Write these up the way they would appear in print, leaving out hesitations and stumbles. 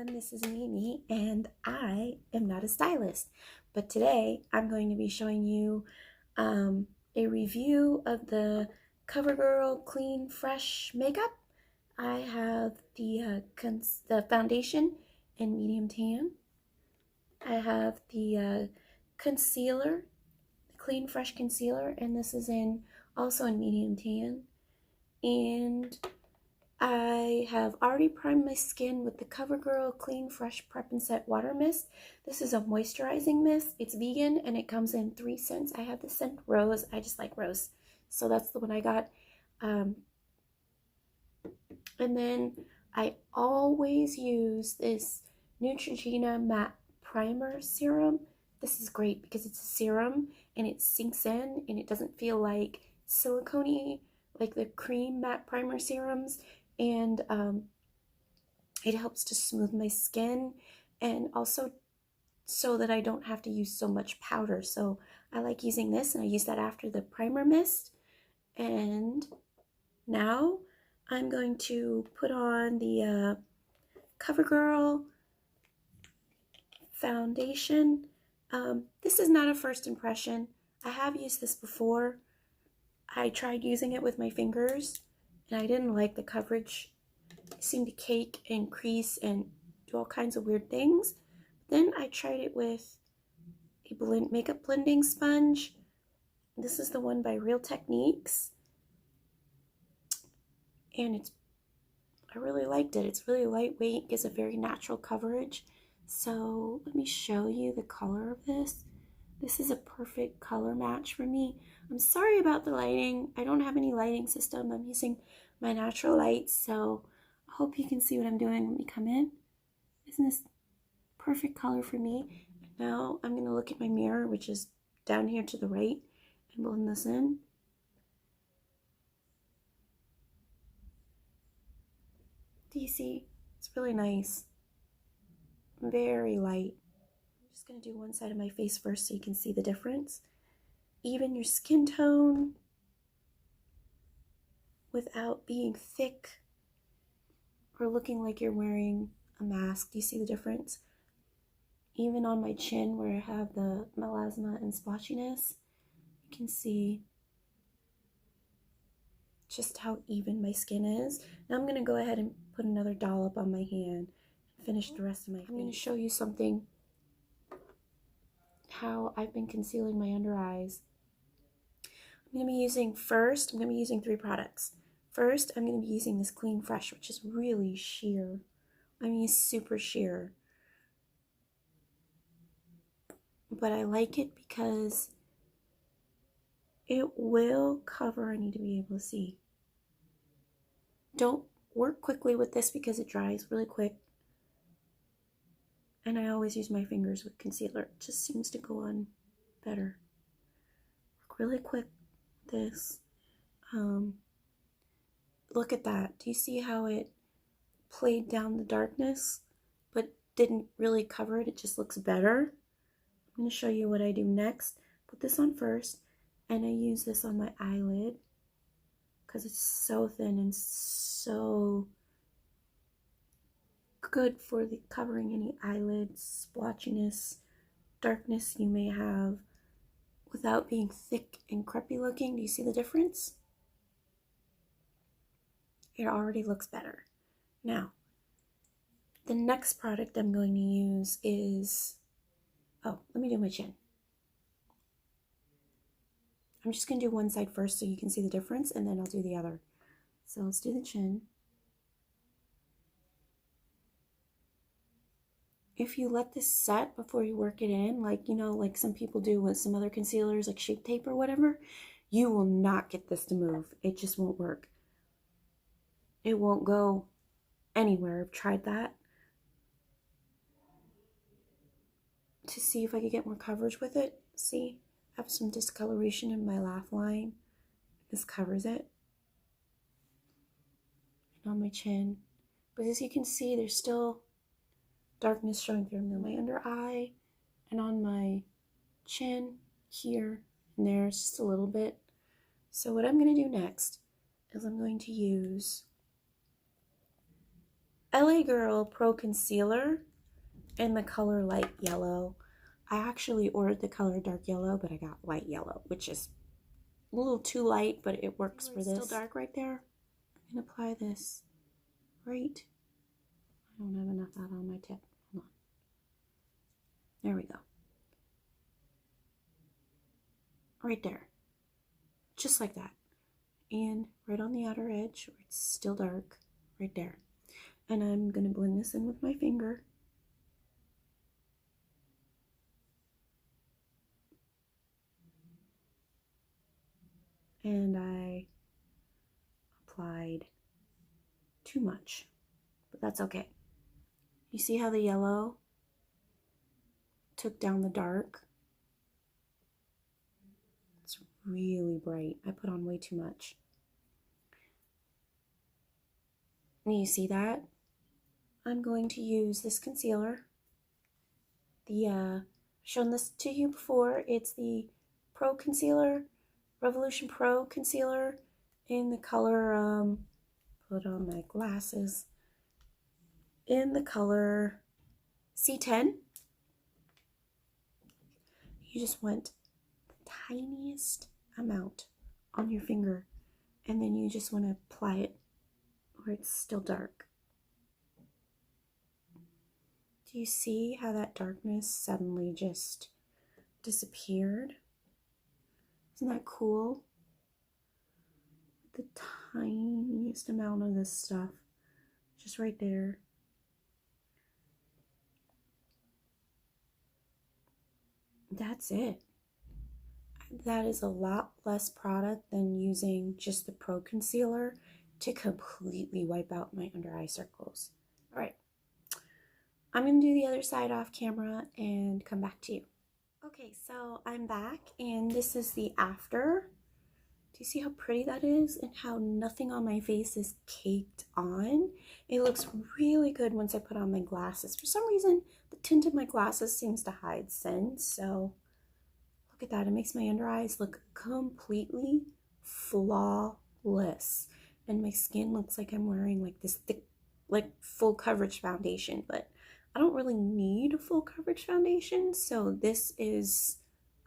everyone, this is Mimi and I am not a stylist, but today I'm going to be showing you a review of the Covergirl Clean Fresh makeup. I have the foundation in medium tan. I have the concealer, Clean Fresh concealer, and this is also in medium tan. And I have already primed my skin with the Covergirl Clean Fresh Prep and Set Water Mist. This is a moisturizing mist. It's vegan and it comes in 3 scents. I have the scent Rose. I just like Rose. So that's the one I got. And then I always use this Neutrogena Matte Primer Serum. This is great because it's a serum and it sinks in and it doesn't feel like silicone-y like the cream matte primer serums. And it helps to smooth my skin and also so that I don't have to use so much powder. So I like using this, and I use that after the primer mist. And now I'm going to put on the Covergirl foundation. This is not a first impression. I have used this before. I tried using it with my fingers and I didn't like the coverage. It seemed to cake and crease and do all kinds of weird things. Then I tried it with a makeup blending sponge. This is the one by Real Techniques. And I really liked it. It's really lightweight, gives a very natural coverage. So let me show you the color of this. This is a perfect color match for me. I'm sorry about the lighting. I don't have any lighting system. I'm using my natural lights, so I hope you can see what I'm doing. Let me come in. Isn't this perfect color for me? Now I'm going to look at my mirror, which is down here to the right, and blend this in. Do you see? It's really nice. Very light. I'm just going to do one side of my face first so you can see the difference. Even your skin tone without being thick or looking like you're wearing a mask. Do you see the difference? Even on my chin where I have the melasma and splotchiness, you can see just how even my skin is. Now I'm going to go ahead and put another dollop on my hand and finish the rest of my face. I'm going to show you something, how I've been concealing my under eyes. I'm going to be using 3 products. First, I'm going to be using this Clean Fresh, which is really sheer. I mean, super sheer. But I like it because it will cover. I need to be able to see. Don't work quickly with this because it dries really quick. And I always use my fingers with concealer. It just seems to go on better. Work really quick with this. Look at that. Do you see how it played down the darkness but didn't really cover it? It just looks better. I'm going to show you what I do next. Put this on first, and I use this on my eyelid because it's so thin and so good for covering any eyelid splotchiness, darkness you may have without being thick and crepey looking. Do you see the difference? It already looks better. Now, the next product I'm going to use is, let me do my chin. I'm just going to do one side first so you can see the difference, and then I'll do the other. So let's do the chin. If you let this set before you work it in, like, you know, like some people do with some other concealers, like Shape Tape or whatever, you will not get this to move. It just won't work. It won't go anywhere. I've tried that to see if I could get more coverage with it. See, I have some discoloration in my laugh line. This covers it. And on my chin. But as you can see, there's still darkness showing through my under eye and on my chin here and there, just a little bit. So what I'm going to do next is I'm going to use LaGirl Pro Concealer in the color light yellow. I actually ordered the color dark yellow, but I got light yellow, which is a little too light, but it works for this. Still dark right there. I'm gonna apply this right. I don't have enough out on my tip. Hold on. There we go. Right there. Just like that. And right on the outer edge where it's still dark, right there. And I'm gonna blend this in with my finger. And I applied too much, but that's okay. You see how the yellow took down the dark? It's really bright. I put on way too much. And you see that? I'm going to use this concealer. I've shown this to you before. It's the Pro Concealer, Revolution Pro Concealer in the color, put on my glasses, in the color C10. You just want the tiniest amount on your finger, and then you just want to apply it where it's still dark. Do you see how that darkness suddenly just disappeared? Isn't that cool? The tiniest amount of this stuff, just right there. That's it. That is a lot less product than using just the Pro Concealer to completely wipe out my under eye circles. All right, I'm gonna do the other side off camera and come back to you. Okay, so I'm back and this is the after. Do you see how pretty that is and how nothing on my face is caked on? It looks really good once I put on my glasses. For some reason, the tint of my glasses seems to hide sense, so look at that. It makes my under eyes look completely flawless. And my skin looks like I'm wearing like this thick, like full coverage foundation, but I don't really need a full coverage foundation, so this is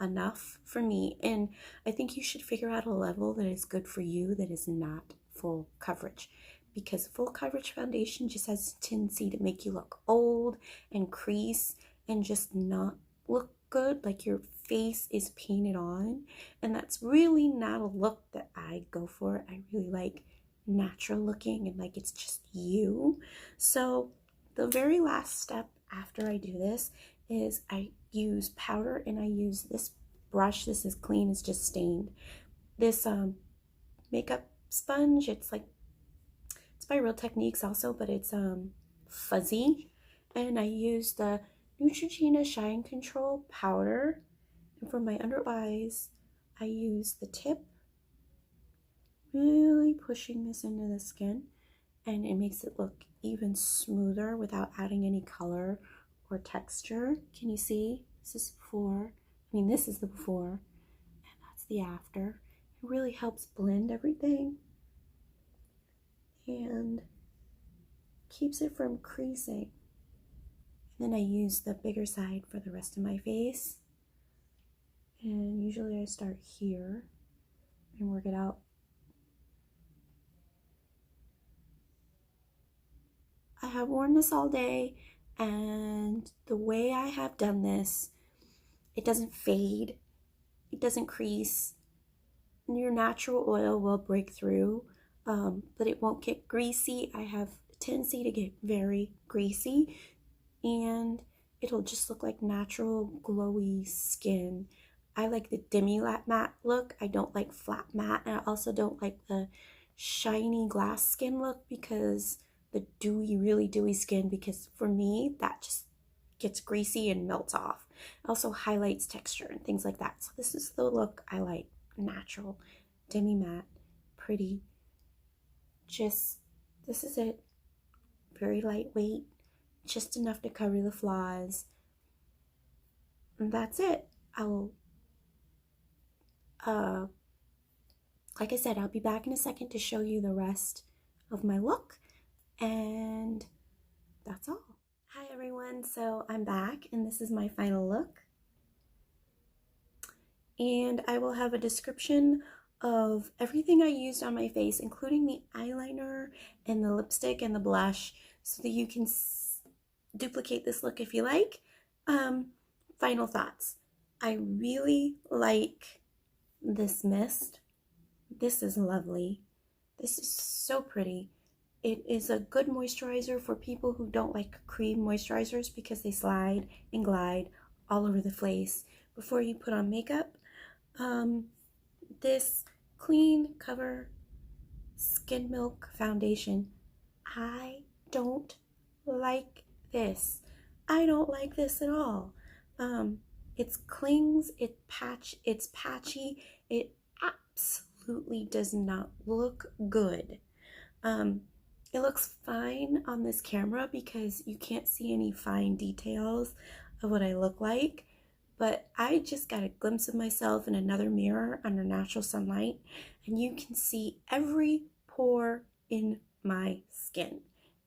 enough for me. And I think you should figure out a level that is good for you that is not full coverage, because full coverage foundation just has a tendency to make you look old and crease and just not look good, like your face is painted on, and that's really not a look that I go for. I really like natural looking and like it's just you. So the very last step after I do this is I use powder, and I use this brush. This is clean, it's just stained. This makeup sponge, it's by Real Techniques also, but it's fuzzy. And I use the Neutrogena Shine Control powder. And for my under eyes, I use the tip, really pushing this into the skin, and it makes it look even smoother without adding any color or texture. Can you see? This is before. I mean, this is the before, and that's the after. It really helps blend everything and keeps it from creasing. And then I use the bigger side for the rest of my face. And usually I start here and work it out. I have worn this all day, and the way I have done this, it doesn't fade, it doesn't crease. Your natural oil will break through, but it won't get greasy. I have a tendency to get very greasy, and it'll just look like natural glowy skin. I like the demi matte look. I don't like flat matte, and I also don't like the shiny glass skin look, because the dewy, really dewy skin, because for me that just gets greasy and melts off. It also highlights texture and things like that. So this is the look I like. Natural, demi matte, pretty. Just, this is it. Very lightweight, just enough to cover the flaws. And that's it. I'll like I said, I'll be back in a second to show you the rest of my look, and that's all. Hi everyone, so I'm back and this is my final look. And I will have a description of everything I used on my face, including the eyeliner and the lipstick and the blush, so that you can duplicate this look if you like. Final thoughts. I really like this mist. This is lovely. This is so pretty. It is a good moisturizer for people who don't like cream moisturizers because they slide and glide all over the face before you put on makeup. This Clean Cover Skin Milk Foundation, I don't like this. I don't like this at all. It clings, it's patchy, it absolutely does not look good. It looks fine on this camera because you can't see any fine details of what I look like, but I just got a glimpse of myself in another mirror under natural sunlight, and you can see every pore in my skin.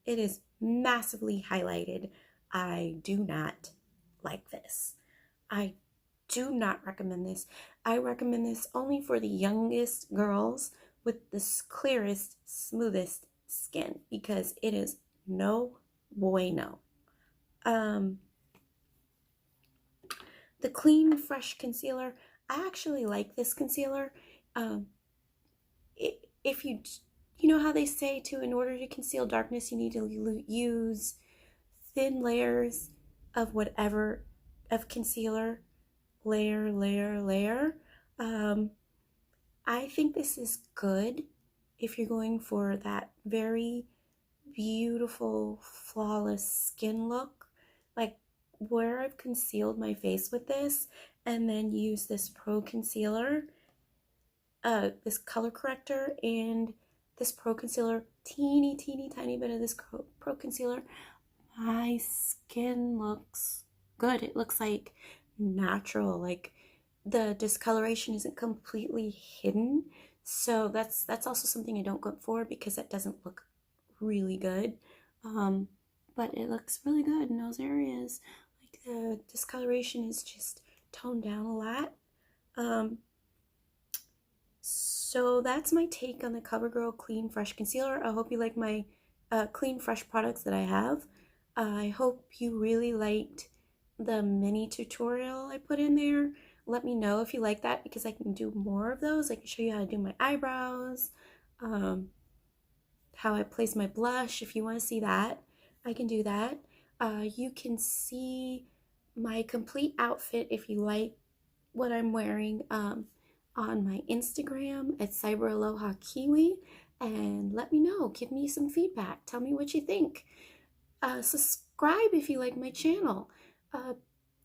It is massively highlighted. I do not like this. I do not recommend this. I recommend this only for the youngest girls with the clearest, smoothest skin, because it is no bueno. The Clean Fresh concealer, I actually like this concealer. If you know how they say in order to conceal darkness, you need to use thin layers of whatever, of concealer, layer. I think this is good if you're going for that very beautiful, flawless skin look, like where I've concealed my face with this, and then use this Pro Concealer, this color corrector, and this Pro Concealer, teeny tiny bit of this Pro Concealer. My skin looks good. It looks like natural, like the discoloration isn't completely hidden. So that's also something I don't go for, because that doesn't look really good. But it looks really good in those areas. Like the discoloration is just toned down a lot. So that's my take on the Covergirl Clean Fresh Concealer. I hope you like my Clean Fresh products that I have. I hope you really liked the mini tutorial I put in there. Let me know if you like that, because I can do more of those. I can show you how to do my eyebrows, how I place my blush. If you want to see that, I can do that. You can see my complete outfit, if you like what I'm wearing, on my Instagram at CyberAlohaKiwi, and let me know. Give me some feedback. Tell me what you think. Subscribe if you like my channel.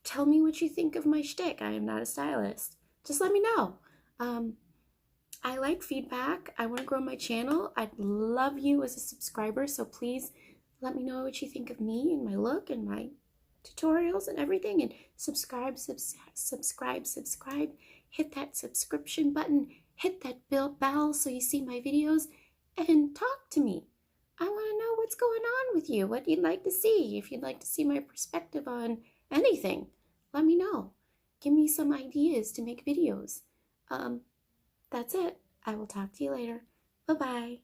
Tell me what you think of my shtick. I am not a stylist. Just let me know. I like feedback. I want to grow my channel. I'd love you as a subscriber, so please let me know what you think of me and my look and my tutorials and everything. And subscribe. Hit that subscription button. Hit that bell so you see my videos, and talk to me. I want to know what's going on with you, what you'd like to see. If you'd like to see my perspective on anything, let me know. Give me some ideas to make videos. That's it. I will talk to you later. Bye-bye.